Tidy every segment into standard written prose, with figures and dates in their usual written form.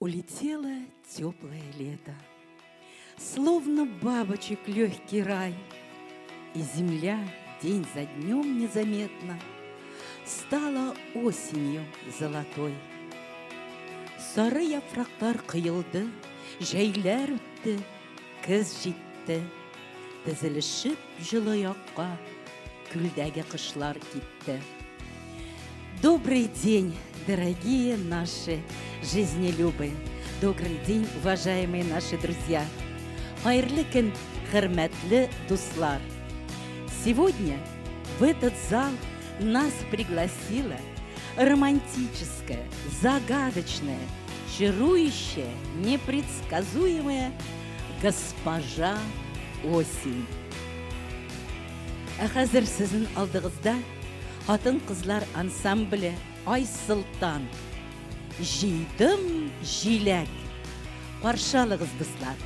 Улетело теплое лето, словно бабочек легкий рай, и земля день за днем незаметно стала осенью золотой. Сары яфрактар кыйылды, жәйләр үтте, кыз җитте, тезелешеп җылы якка күлдәге кышлар китте. Добрый день, дорогие наши жизнелюбы! Добрый день, уважаемые наши друзья! Хайрлы көн, хөрмәтле дуслар! Сегодня в этот зал нас пригласила романтическая, загадочная, чарующая, непредсказуемая госпожа Осень. Хәзер сезнең алдыгызда хатын-кызлар ансамбле Айсылтан. Җыйдым җиләк. Каршы алыгыз, дуслар.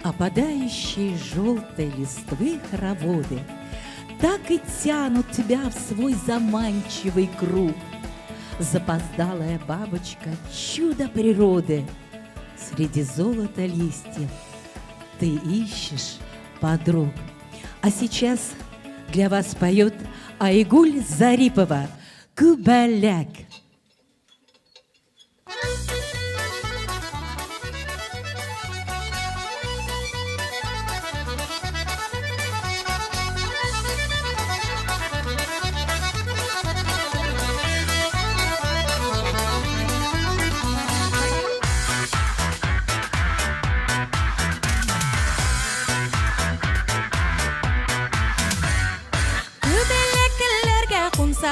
Опадающие желтой листвы хороводы так и тянут тебя в свой заманчивый круг. Запоздалая бабочка, чудо природы, среди золота листьев ты ищешь подруг. А сейчас для вас поет Айгуль Зарипова «Күбәләк».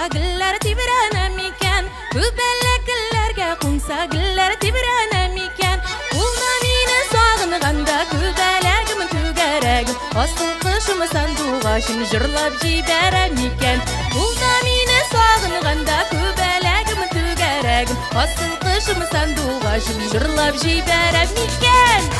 Güllər tibirənə mikən, Kübələk güllərgə qunsa güllər tibirənə mikən. Ulda mini sağınğanda kübələyim tügərəgim, asıl qışım sanduğaşım jırlab jibərə mikən. Ulda mini sağınğanda kübələyim tügərəgim, asıl qışım sanduğaşım jırlab jibərə mikən.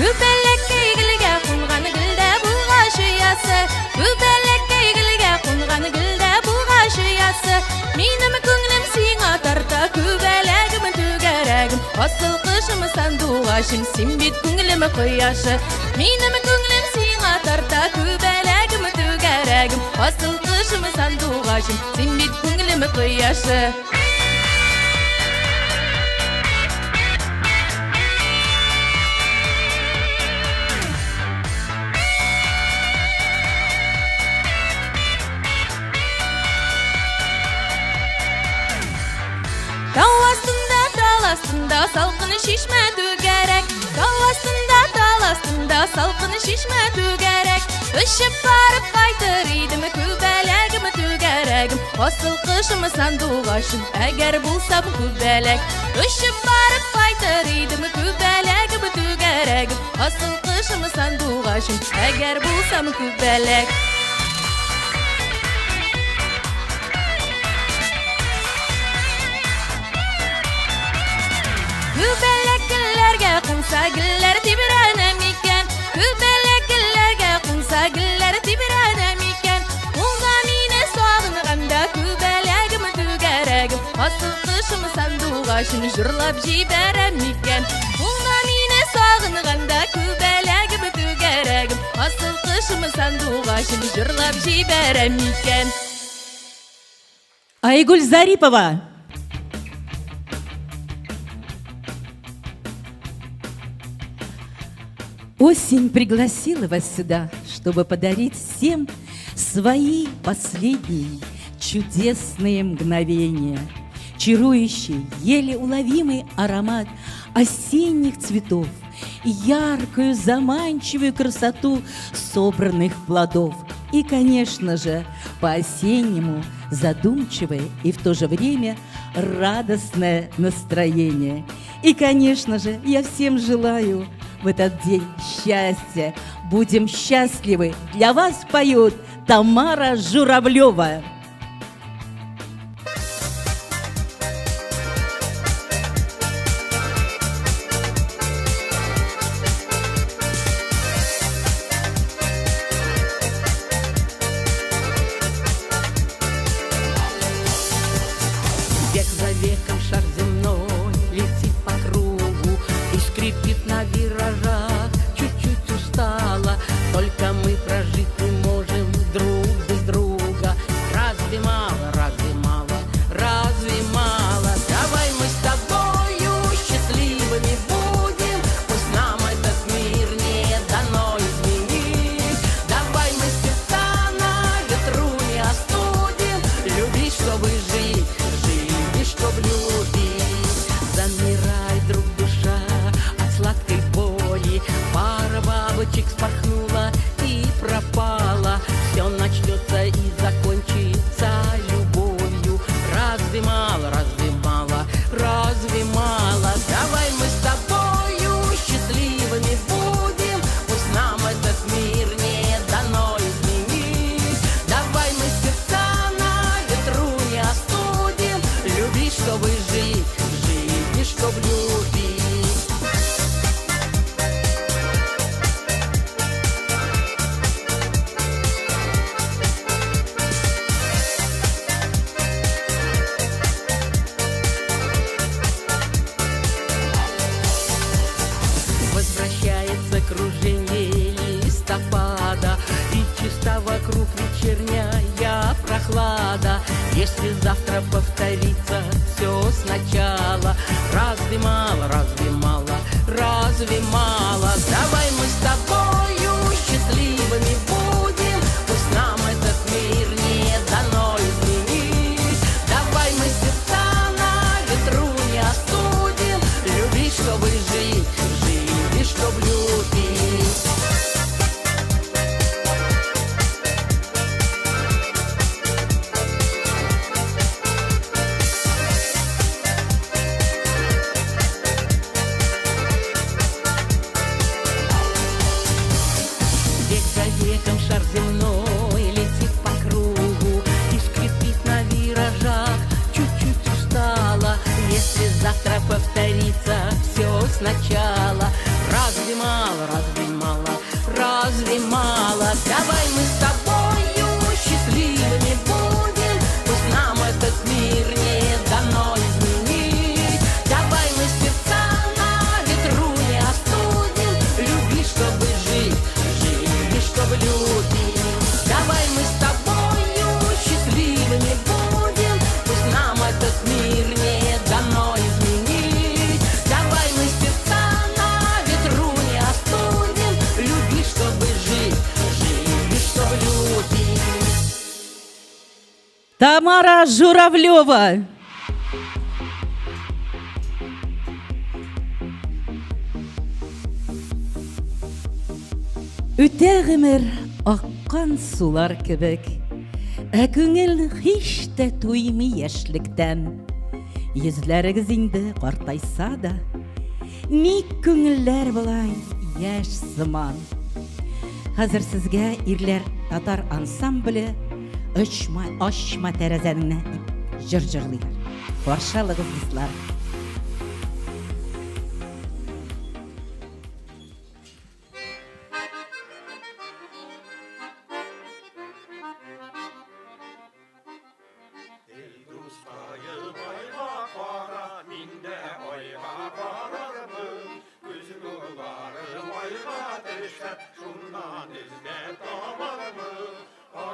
Kübələkə igilgə qunğan güldə bulğaşı yası, Kübələkə igilgə qunğan güldə bulğaşı yası. Minim könglim siңа тарта, Kübələyim tügərəgim, сандуғашым, сен бет көңілім қояшы. Менің көңілім сиңа тарта, көбәләгім түгәрәгім. Асыл қышым сандуғашым, сен бет көңілім қояшы. Тау астында салқыны шешме түгәрәк. Тау астында салқыны шешме түгәрәк. Үшіп барып қайтыр едім, көбәләгім түгәрәгім. Асыл қышым сандуғашым, әгер болсам көбәләк. Үшіп барып қайтыр едім, көбәләгім түгәрәгім. Асыл қышым сандуғашым, әгер болсам көбәләк. Көбәләккеләргә қонса гүлләр тибірәнәм икән. Көбәләккеләргә қонса гүлләр тибірәнәм икән. Қолда мені сағынғанда көбәләгім түгәрәгім. Асыл қышым сандуғашым, жырлап жибәрәм икән. Қолда мені сағынғанда көбәләгім түгәрәгім. Асыл қышым сандуғашым, жырлап жибәрәм икән. Айгуль Зарипова. Осень пригласила вас сюда, чтобы подарить всем свои последние чудесные мгновения, чарующий, еле уловимый аромат осенних цветов и яркую, заманчивую красоту собранных плодов. И, конечно же, по-осеннему задумчивое и в то же время радостное настроение. И, конечно же, я всем желаю в этот день счастья. Будем счастливы. Для вас поет Тамара Журавлева. Век за веком шар земной летит по кругу и скрипит на виражах, чуть-чуть устала. Только мы прожить не можем друг без друга. Разве мало, разве мало, разве мало? Давай мы с тобою счастливыми будем, пусть нам этот мир не дано изменить. Давай мы сердца на ветру не остудим, любить, чтобы жить, жить, чтоб любить. Замирай, друг, душа от сладкой боли. Пара бабочек спорхнула и пропала. Все начнется и закончится любовью. Разве мало, разве мало, разве мало? Давай мы с тобою счастливыми будем, пусть нам этот мир не дано изменить. Давай мы сердца на ветру не остудим, любить, чтобы жить, жить, и чтоб любить. Возвращается кружение листопада, и чисто вокруг вечерняя прохлада. Если завтра повторится все сначала, разве мало, разве мало, разве мало? Давай мы с тобою счастливыми будем, пусть нам этот мир не дано изменить. Давай мы сердца на ветру не остудим, любить, чтобы жить, жить, и чтоб любить. Век за веком шар земной летит по кругу и скрипит на виражах, чуть-чуть устала. Если завтра повторится все сначала, разве мало, разве мало, разве мало? Давай мы с тобою счастливыми будем, пусть нам этот мир не дано изменить. Давай мы сердца на ветру влюбим. Давай мы с тобою счастливыми будем, пусть нам этот мир не дано изменить. Давай мы сердца на ветру не остудим, люби, чтобы жить, живи, чтобы любить. Тамара Журавлева. Үтә гомер аккан сулар кебек, ә күңел һич тә туймый яшьлектән. Йөзләрегез инде картайса да, ник күңелләр болай яшь сыман. Хәзер сезгә ирләр татар ансамбле «Ачма тәрәзәңне» дип җыр җырлыйлар. Баршалыгыз дуслар.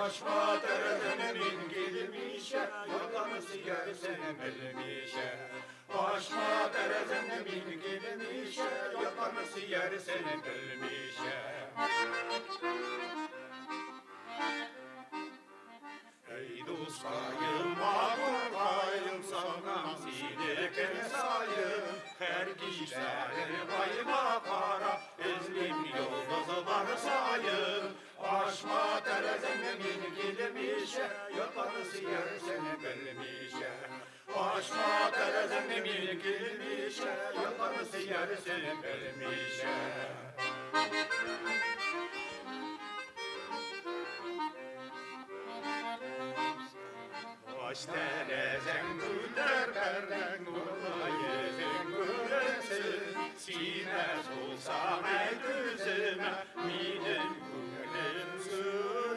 Açma terezene min gelmişe, yalanı siyer seni bilmişe. Açma terezene min gelmişe, yalanı siyer seni bilmişe. Ey dostayım, ağırlayım sana sileke sayım. Her gişleri vayma para, ezlim yıldızlar sayım. Açma terezene min gelmişe, yalanı siyer seni bilmişe. Açma terezene min gelmişe, yalanı siyer seni bilmişe. Aç terezen güller berden, nurla yüzün gülensin. Sinez olsam ey gözüme, minin gönlüm sürürsün.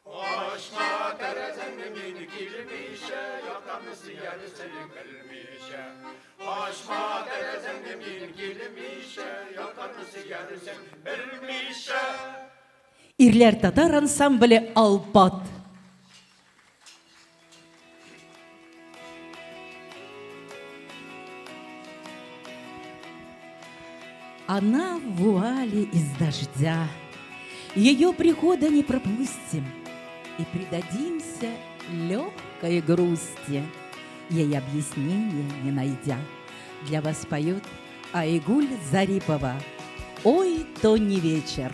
Açma terezen min gelmişe, yakanı siyer senin bilmişe. Açma terezen min gelmişe, yakanı siyer senin bilmişe. Ирләр татар ансамбле «Алпат». Она в вуале из дождя, ее прихода не пропустим и предадимся легкой грусти, ей объяснения не найдя. Для вас поет Айгуль Зарипова «Ой, то не вечер».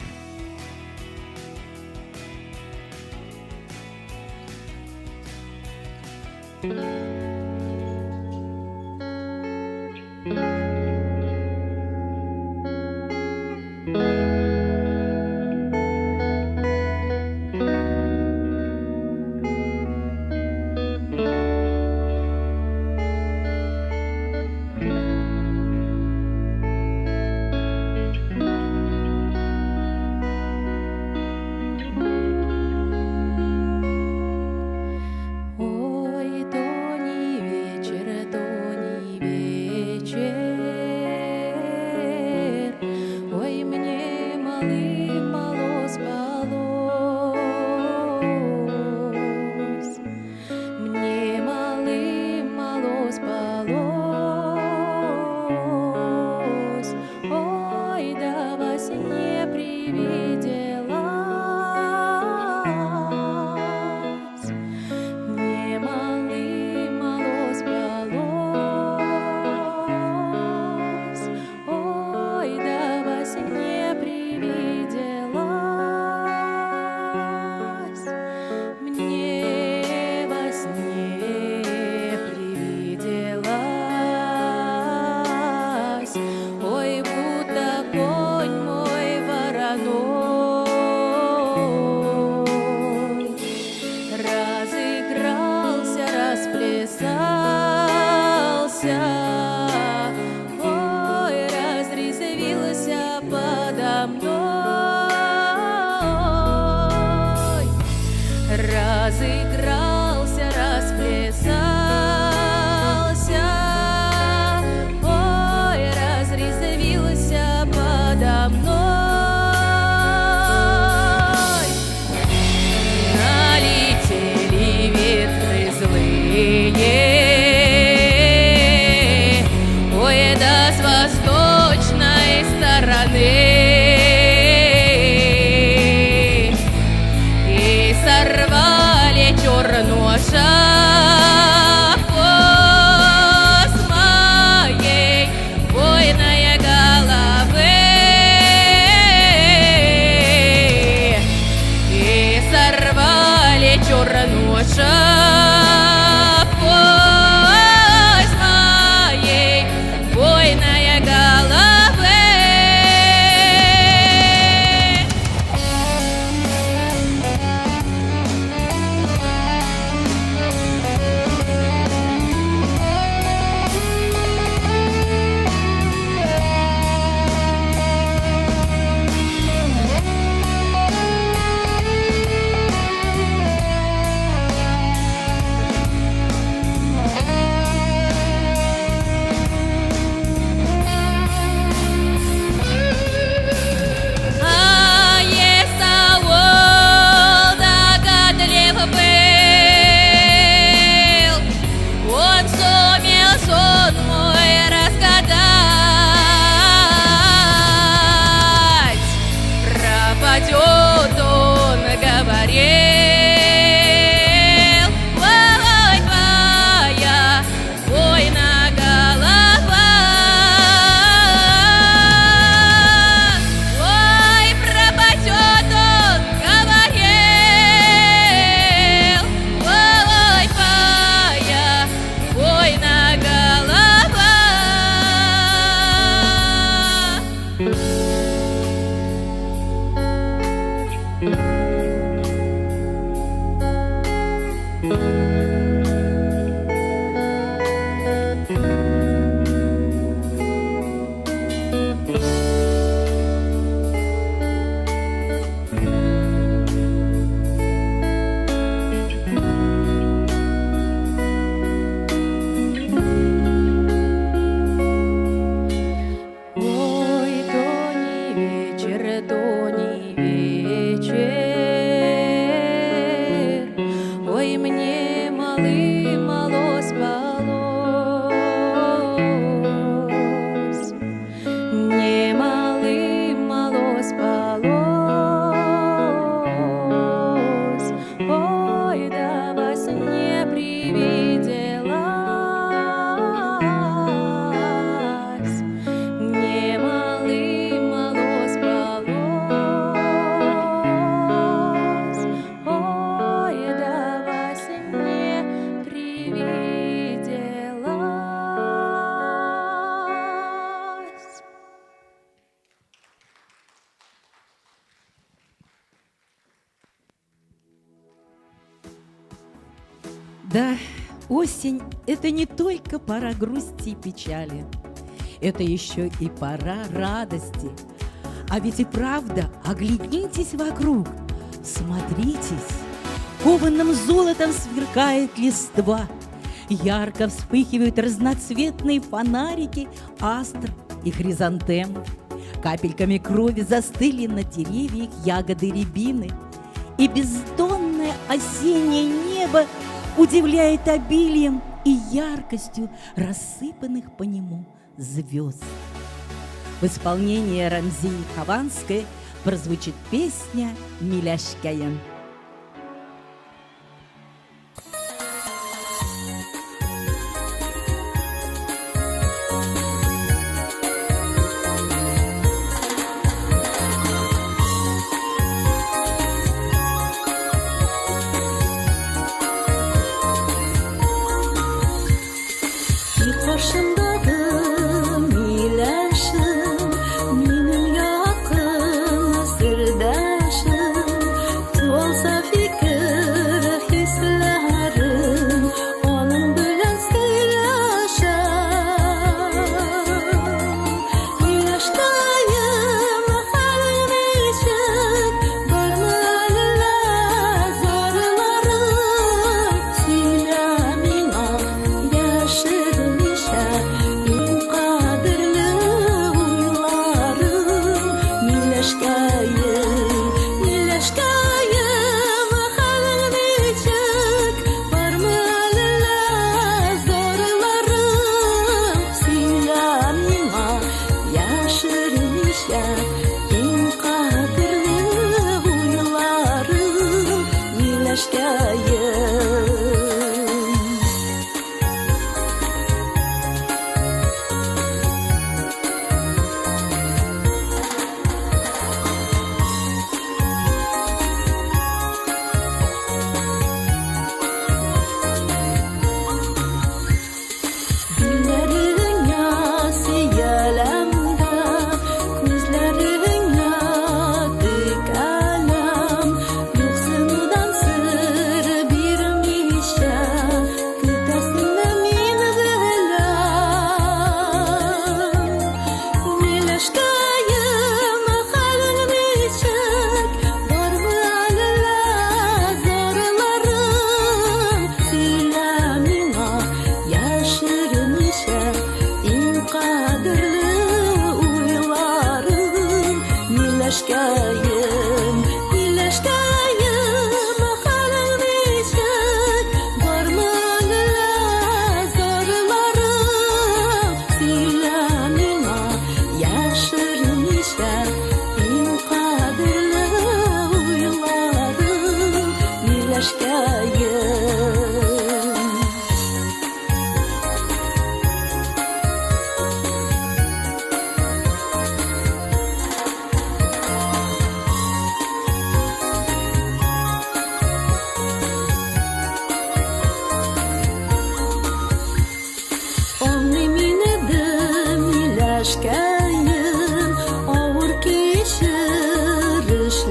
Разыгрался, расплясался, ой, разрезвился подо подо мной. Налетели ветры злые, ой, да с восточной стороны, и сорвали черную шапку с моей буйной головы, и сорвали черную шапку с моей буйной головы. А Есаул догадлив был, он сумел сон мой разгадать. Пропадет он, говорил, ой, твоя буйная голова. Ой, пропадет он, говорил, ой, твоя буйная голова. Ой, то не вечер, то не вечер, ой, мне мало спалось, мне мало спалось, ой, да во сне привиделась, мне мало спалось, ой, да во сне привиделась. Да, осень — это не только пора грусти и печали, это еще и пора радости. А ведь и правда, оглянитесь вокруг, смотритесь, кованым золотом сверкает листва, ярко вспыхивают разноцветные фонарики астр и хризантем, капельками крови застыли на деревьях ягоды рябины, и бездонное осеннее небо удивляет обилием и яркостью рассыпанных по нему звезд. В исполнении Рамзии Хованской прозвучит песня «Миляшкая». Karşımdadır miləşim, benim yakın sırdaşım.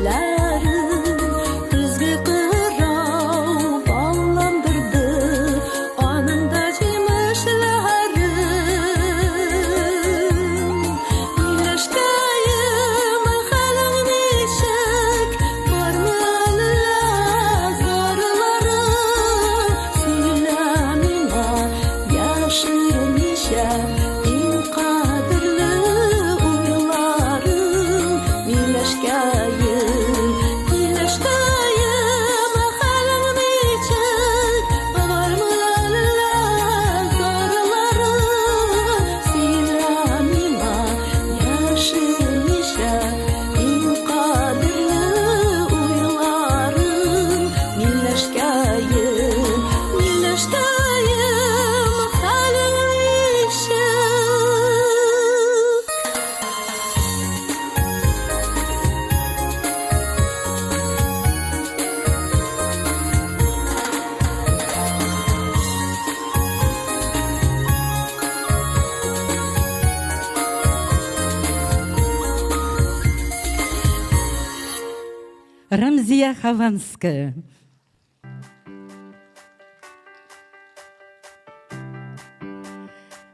gözlerin Kızgı kırau ballandırdı Anında cimişlerim İlaçkayım halın neşek Var mı Allah zarlarım Söylemine yaşırım işe En kadirli uyularım İlaçkayım halın neşek Var mı Allah zarlarım Söylemine yaşırım işe En kadirli uyularım İlaçkayım halın neşek Рамзия Хованская.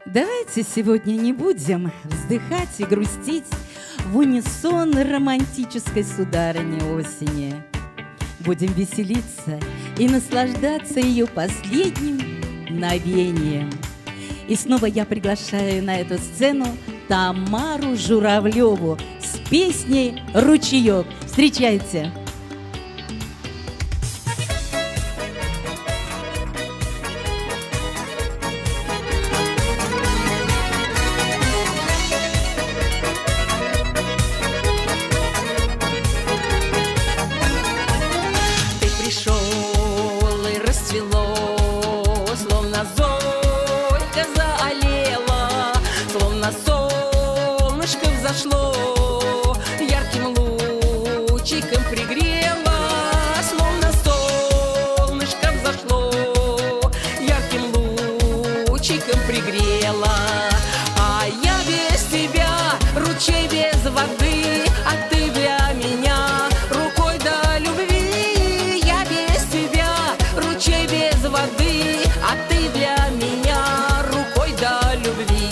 Давайте сегодня не будем вздыхать и грустить в унисон романтической сударыни осени. Будем веселиться и наслаждаться ее последним мгновением. И снова я приглашаю на эту сцену Тамару Журавлеву с песней «Ручеек». Встречайте! Ты пришел и расцвело, словно зорька заолела, словно солнышко взошло, ярким лучиком пригрело, словно солнышко взошло, ярким лучиком пригрело. А я без тебя, ручей без воды, а ты для меня рукой до любви. Я без тебя, ручей без воды, а ты для меня рукой до любви.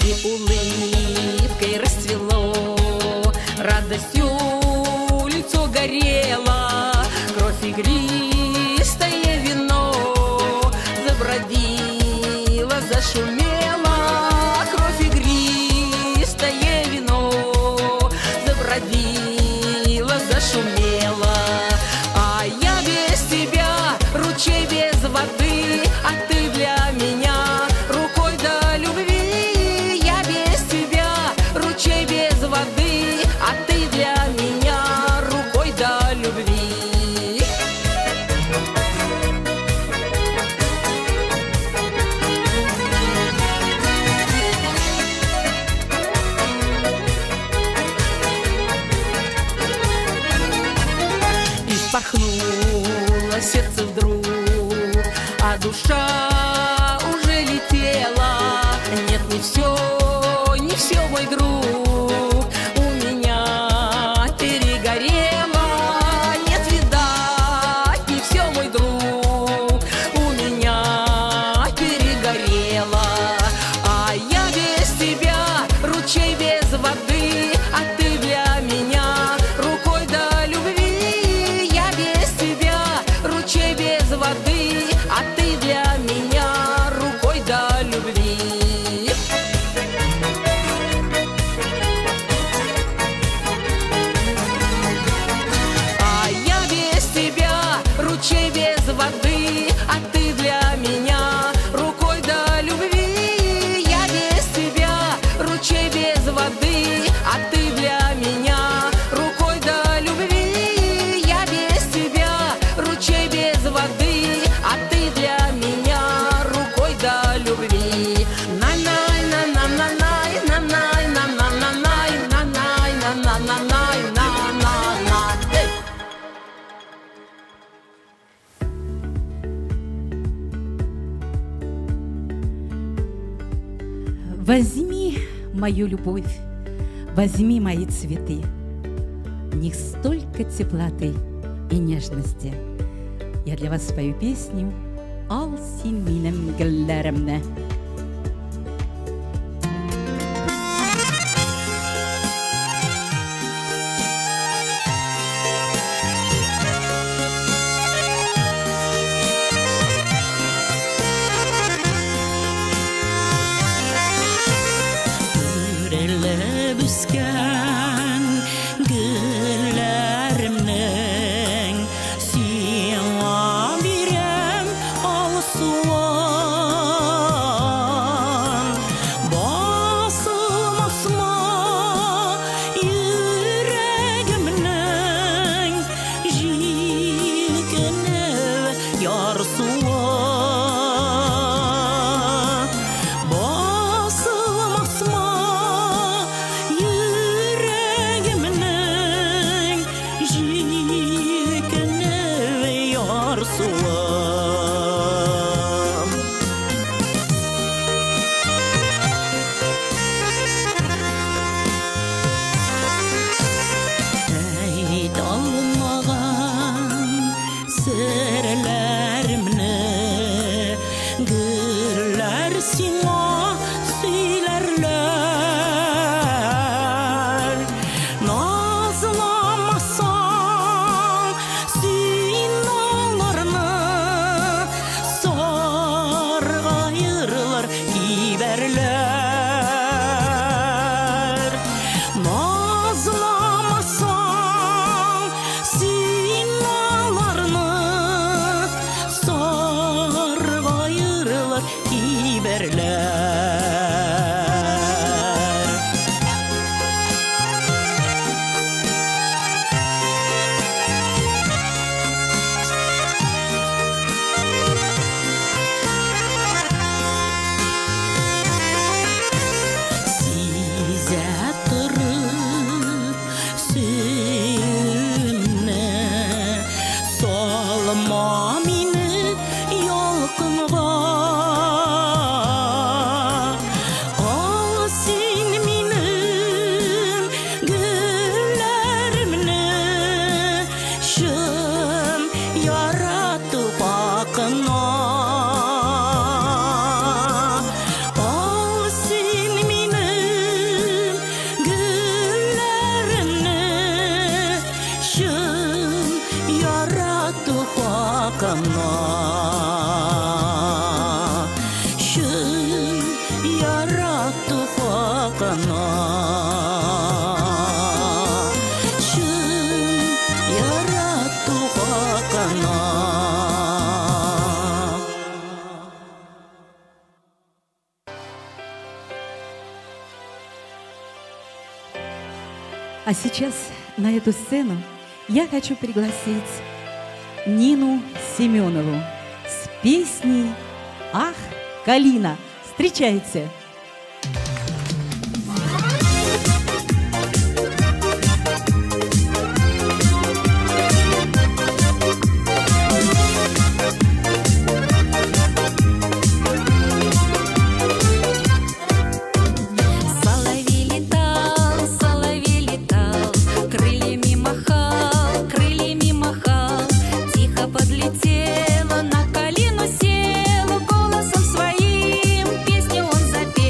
И улыбкой расцвело, радостью лицо горело, кровь игристое вино забродило, зашумело, кровь игристое вино забродило, зашумело. А я без тебя, ручей без воды, а ты для меня рукой до любви. Я без тебя, ручей без воды, а ты для меня рукой до любви. И вспорхнуло сердце вдруг, а душа уже летела. Нет, не все, мой друг, у меня перегорело. Нет, видать, не все, мой друг, у меня перегорело. А я без тебя, ручей без воды, а ты для меня рукой до любви. Я без тебя, ручей без воды, а ты для меня рукой до любви. А я без тебя, ручей без воды, а ты для меня рукой до любви. Я без тебя, ручей без воды, а ты для меня рукой до любви. Я без тебя, ручей без воды, а ты для Возьми мою любовь, возьми мои цветы. В них столько теплоты и нежности. Я для вас спою песню «Ал син минем гүлләремне». Үрелеп үскән гөлләремнең сиңа бирәм алсуын. Басылмасма йөрәгемнең җилкенеп ярсуын. Әйт алмаган серләремне гөлләр сиңа сөйләрләр. Назламасаң син аларны саргайырлар кибәрләр. Назламасаң син аларны саргайырлар кибәрләр. Сизә торып сөюемне, салма мине ялкынга. Ал син минем гөлләремне чын яратып акына. Ал син минем гөлләремне чын яратып акына. Чын яратып акына. Чын яратып акына. А сейчас на эту сцену я хочу пригласить Нину Семенову с песней «Ах, калина». Встречайте! Соловей летал, крыльями махал, тихо подлетела, на калину села, голосом своим песню он запел.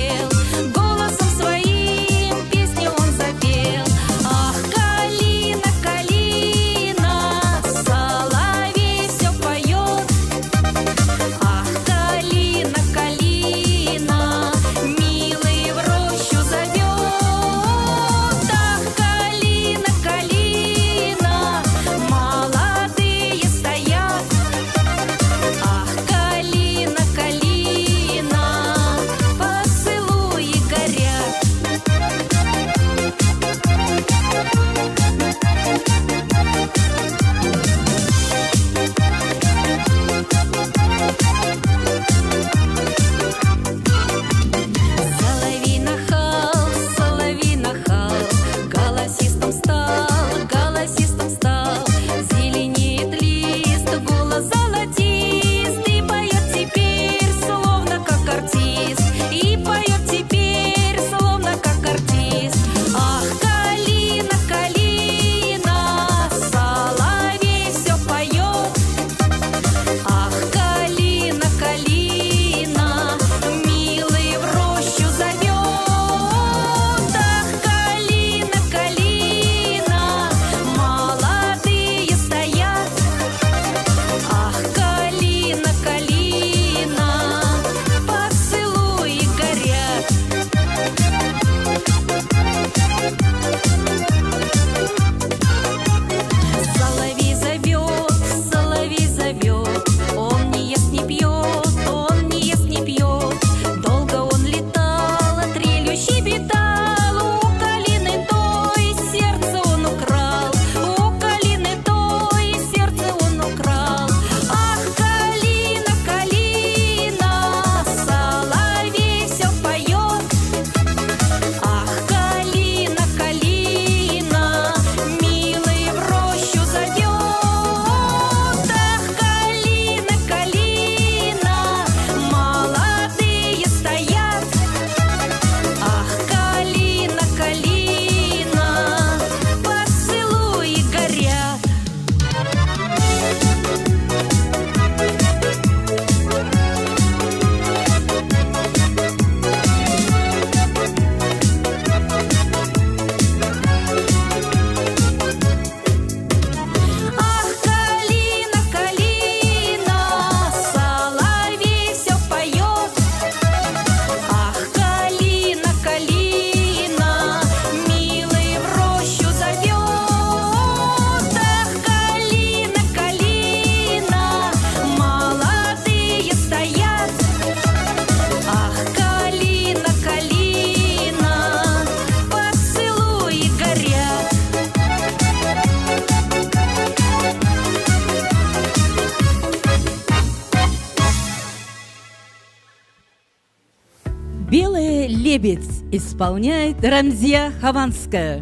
«Белая лебедь» исполняет Рамзия Хованская.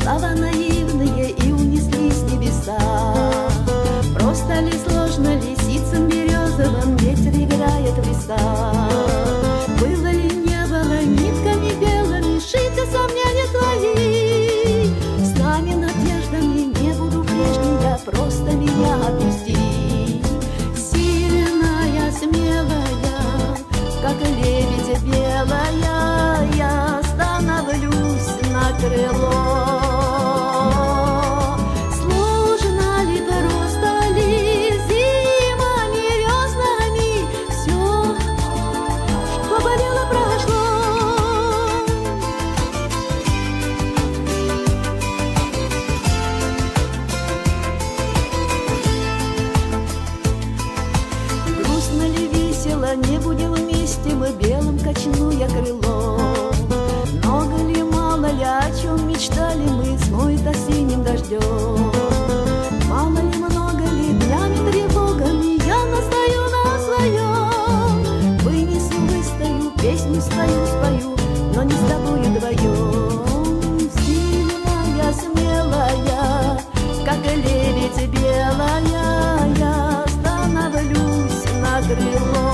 Слова наивные и унеслись в небеса. Просто ли, сложно ли, ситцем березовым ветер играет в лесах? Было ли, не было, нитками белыми шиты сомнения твои. С нами надеждами не буду прежним, я просто меня отпусти. Сильная, смелая, как лебедь белая, я становлюсь на крыло. Не будем вместе, мы белым качну я крыло. Много ли, мало ли, о чем мечтали мы, смоет осенним дождем. Мало ли, много ли, днями, тревогами я настаю на своем. Вынесу, выстою, песню свою спою, но не с тобою вдвоем. Сильная, смелая, как лебедь белая, я становлюсь на крыло.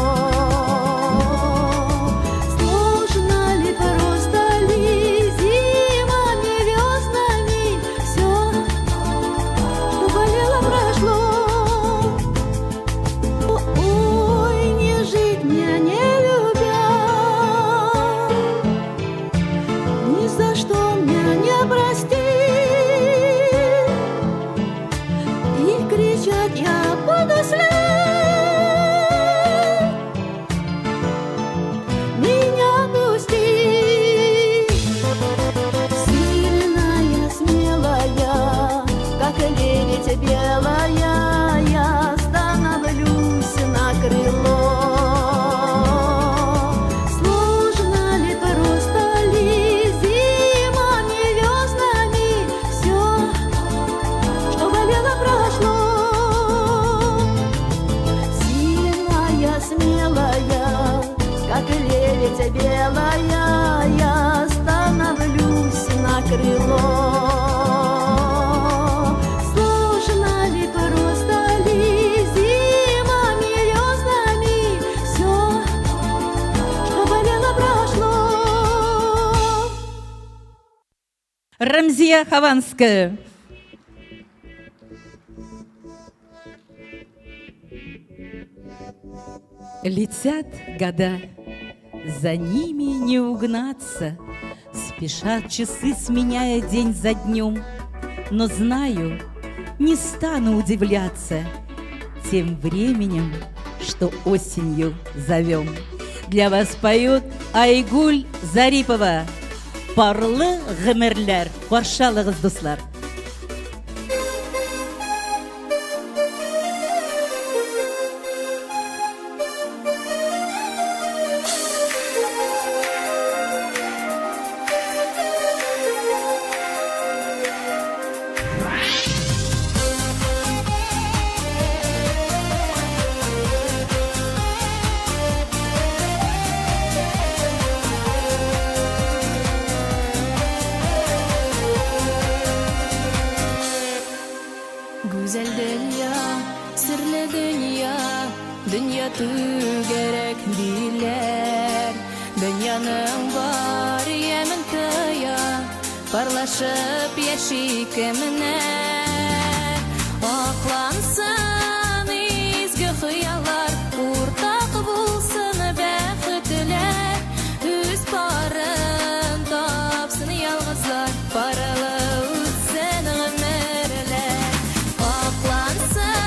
Белая, я становлюсь на крыло. Сложно ли, просто ли, зимами, веснами все, что болело, прошло. Сильная, смелая, как лебедь белая, я становлюсь на крыло. Рамзия Хованская. Летят года, за ними не угнаться, спешат часы, сменяя день за днем. Но знаю, не стану удивляться тем временем, что осенью зовем. Для вас поют Айгуль Зарипова. Парлы гомерлер, каршалыгыз, дуслар. Güzel dünya, sırlı dünya, dünya tügerek değiller. Dünyanın var yemin kıya, parlaşıp yaşayımına. Aklansın izgi hıyallar, ortak bulsun bəxtlər. Üz parın tapsın yalğızlar, paralı ütsün ömürlər. Sen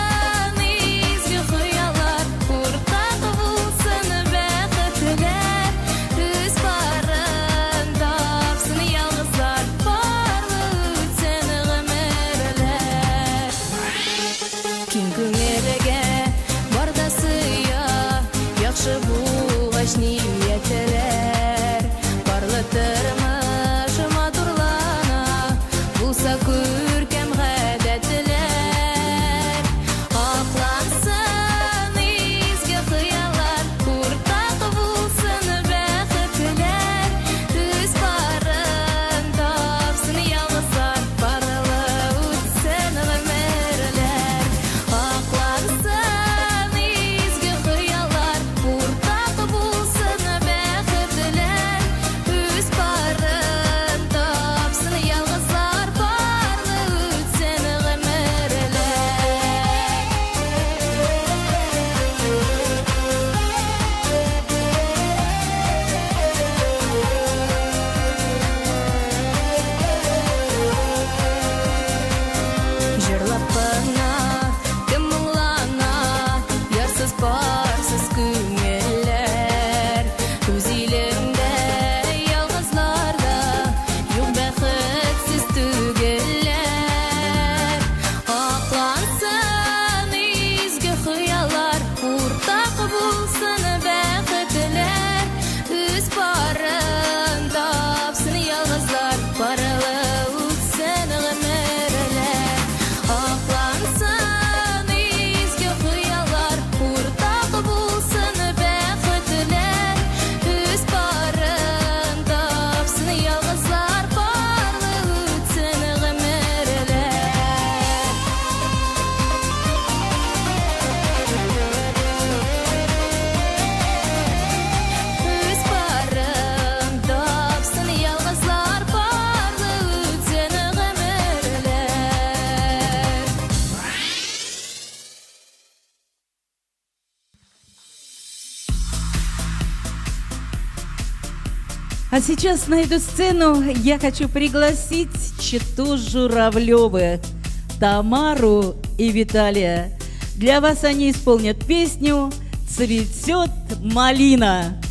А сейчас на эту сцену я хочу пригласить читу Журавлевых, Тамару и Виталия. Для вас они исполнят песню «Цветет малина».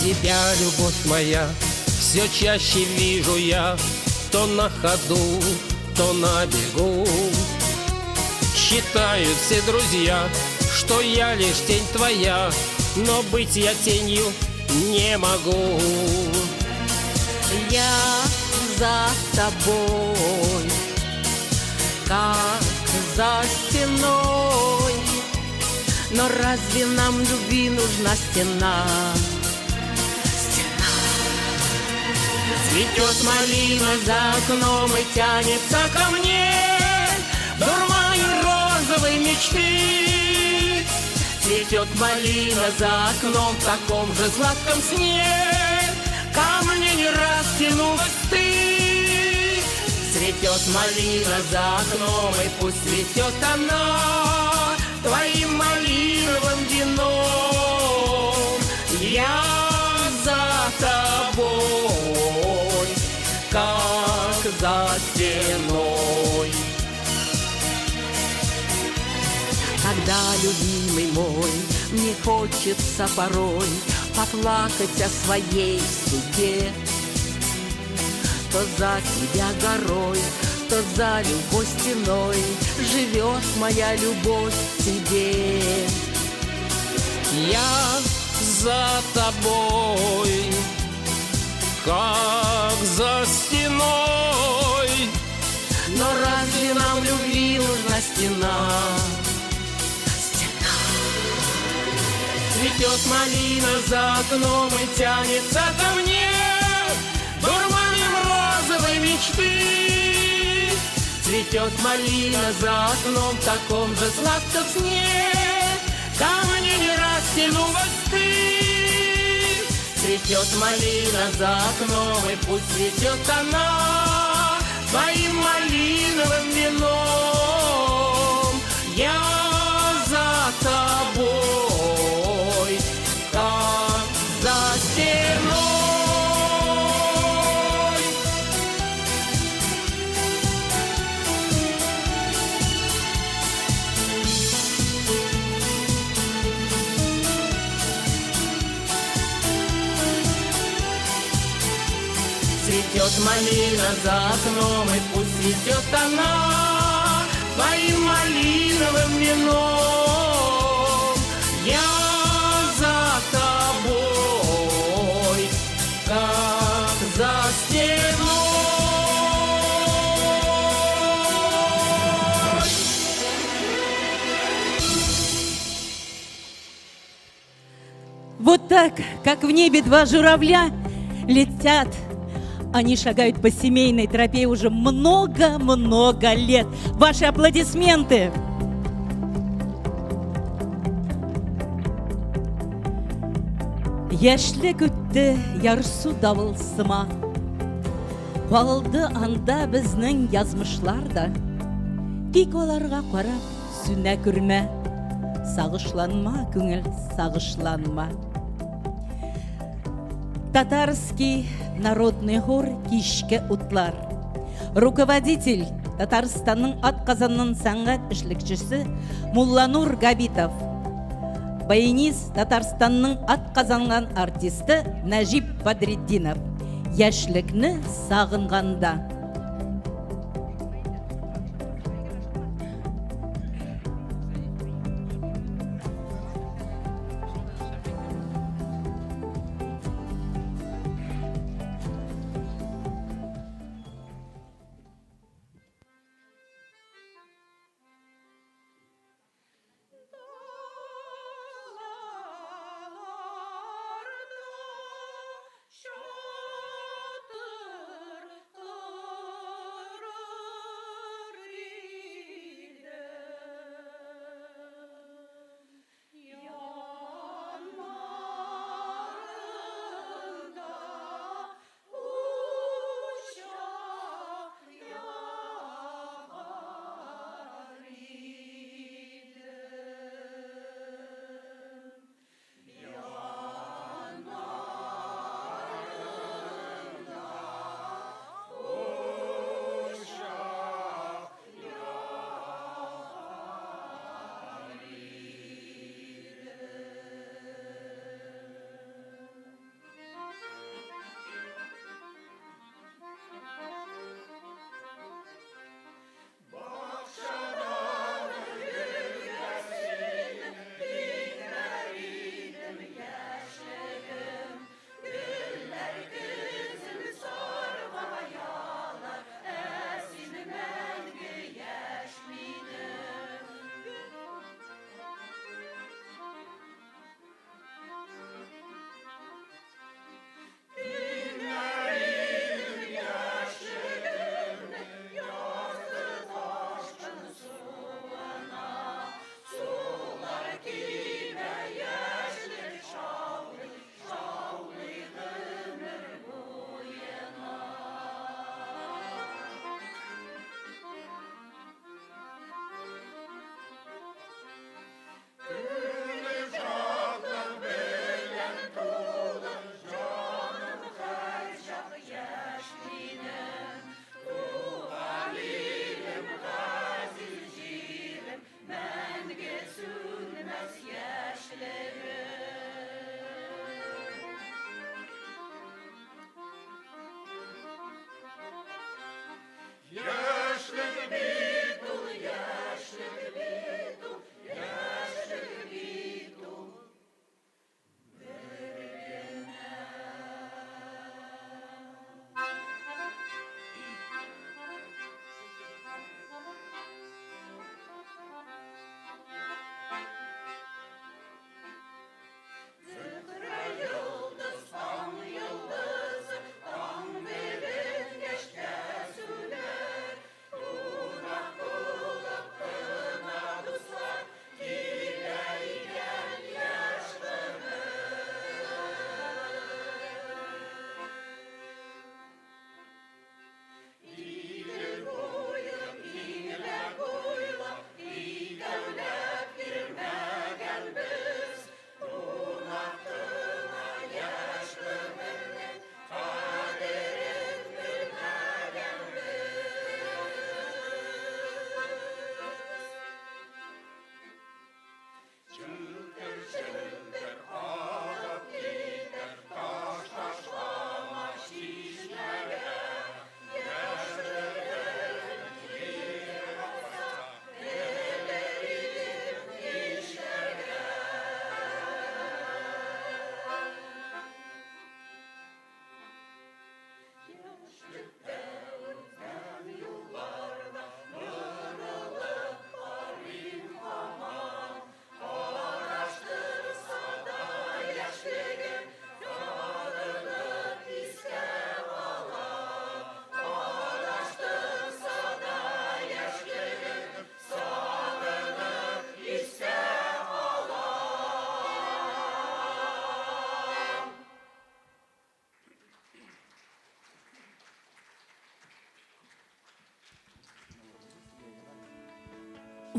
Тебя, любовь моя, все чаще вижу я, то на ходу, то на бегу. Считают все друзья, что я лишь тень твоя, но быть я тенью не могу. Я за тобой, как за стеной. Но разве нам любви нужна стена? Цветет малина за окном и тянется ко мне, в дурмане розовой мечты. Цветет малина за окном в таком же сладком сне, ко мне не раз тянулась ты. Цветет малина за окном, и пусть цветет она твоим малиновым вином. Я за тобой, как за стеной. Когда, любимый мой, мне хочется порой поплакать о своей судьбе, то за тебя горой, то за любовь стеной живет моя любовь к тебе. Я за тобой, как за стеной. Но разве нам любви нужна стена? Стена. Цветет малина за окном и тянется ко мне, дурманом розовой мечты. Цветет малина за окном в таком же сладком сне, ко мне не раз тянулась ты. Цветет малина за окном, и пусть цветет она твоим малиновым вином. Я за тобой, как за стеной. Цветет малина за окном, и пусть цветет она твоим малиновым вином. Я за тобой, как за стеной. Вот так, как в небе два журавля летят. Они шагают по семейной тропе уже много-много лет. Ваши аплодисменты! Яшьлек үтте ярсу давыл сыма. Калды анда безнең язмышлар да. Тик аларга карап сүнә күрмә. Сагышланма, күңел, сагышланма. Татарский народный хор «Кишке утлар». Руководитель Татарстанның атказанның сәнгать эшлекчесе Мулланур Габитов. Баянист Татарстанның атказанган артисты Нәҗип Бадретдинов. Яшьлекне сагынганда. Şatır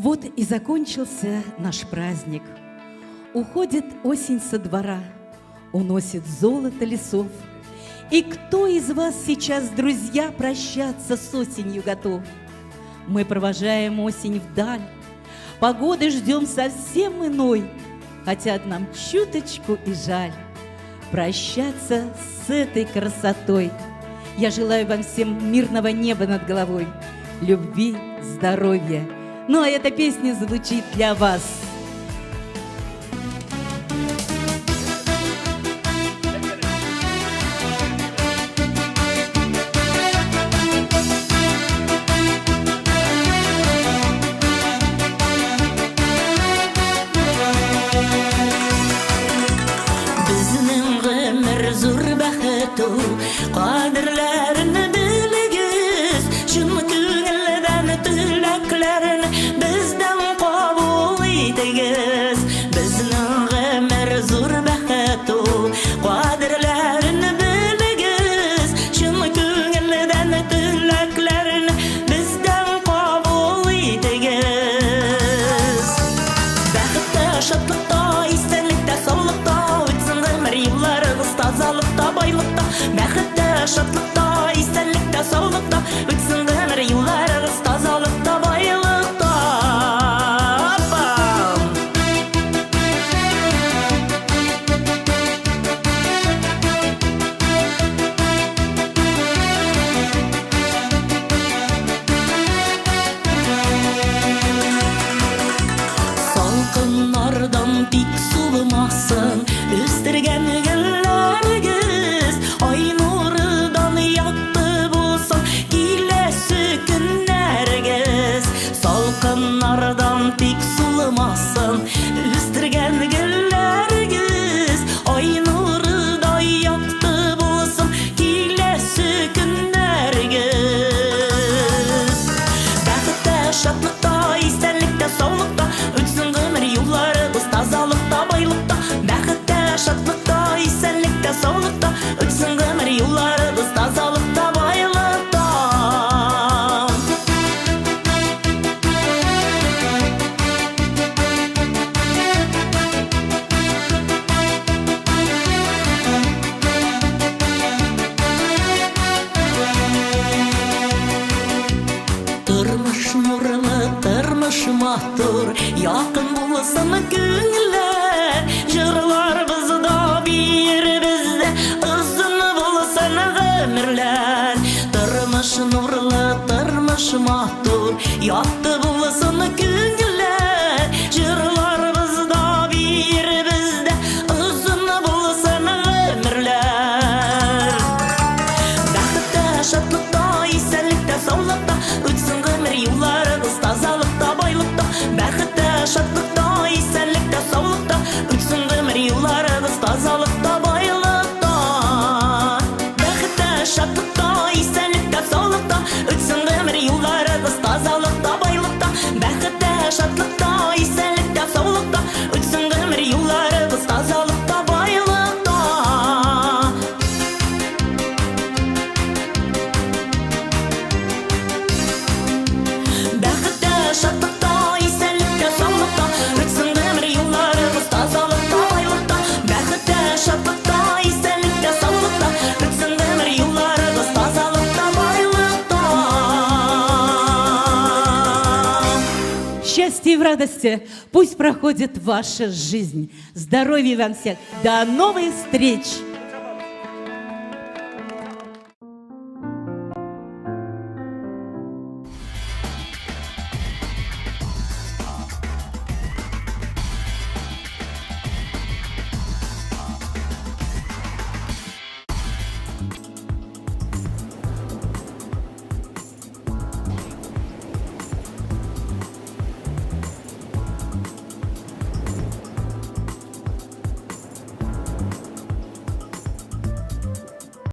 Вот и закончился наш праздник. Уходит осень со двора, уносит золото лесов. И кто из вас сейчас, друзья, прощаться с осенью готов? Мы провожаем осень вдаль, погоды ждем совсем иной, хотя нам чуточку и жаль прощаться с этой красотой. Я желаю вам всем мирного неба над головой, любви, здоровья. Ну а эта песня звучит для вас. Qadrlarini bilgiz, shun ko'ngildan tilaklarini bizdan qabul etigiz. Bizning g'amir zo'r baxtu, qadrlarini bilgiz, shun ko'ngildan tilaklarini bizdan qabul etigiz. Baxtda, shodlikda, esenlikda, sog'likda o'tsin g'amir yillarimiz tozalikda, boylikda. Бәхетті, шатлықта, естәлікті, саулықта өтсін ғұмыр yıllarımız тазалықта, байлықта. Salqınlardan pik sulumasın өстірген güllergiz. Ay nurdan yaktı bulsun kilesi günlergiz. Salqınlardan pik sulumasın өстірген güllergiz. Ay nurdan yaktı bulsun kilesi günlergiz. Бәхетті, шатлықта, естәлікті, саулықта өтсін ғұмыр yıllarımız тазалықта, байлықта. Бәхетті, шатлықта, естәлікті, саулықта өтсін ғұмыр yıllarımız тазалықта, байлықта. Тұрмыш нұрлы, тұрмыш матур, яқын болсын көңілер. Жырлар бізді бер бізді, ұзын болсын ғұмырлер. Тұрмыш нұрлы, тұрмыш матур, яқты болсын көңілер. Жырлар бізді бер бізді, ұзын болсын ғұмырлер. Бәхетті, шатлықта, естәлікті, саулықта өтсін ғұмыр yıllarımız тазалықта, байлықта. Бәхетті, шатлықта, естәлікті, саулықта өтсін ғұмыр yıllarımız тазалықта, байлықта. Бәхетті, шатлықта, естәлікті, саулықта өтсін ғұмыр yıllarımız тазалықта, байлықта. Бәхетті, шатлықта, естәлікті, саулықта өтсін ғұмыр yıllarımız тазалықта, байлықта. Бәхетті, шаттықта, естәлікті, саулықта өтсін ғұмыр yıllarımız тазалықта, байлықта. Бәхетті, шаттықта, естәлікті, саулықта өтсін ғұмыр yıllarımız тазалықта, байлықта. Счастья и в радости пусть проходит ваша жизнь. Здоровья вам всех. До новых встреч!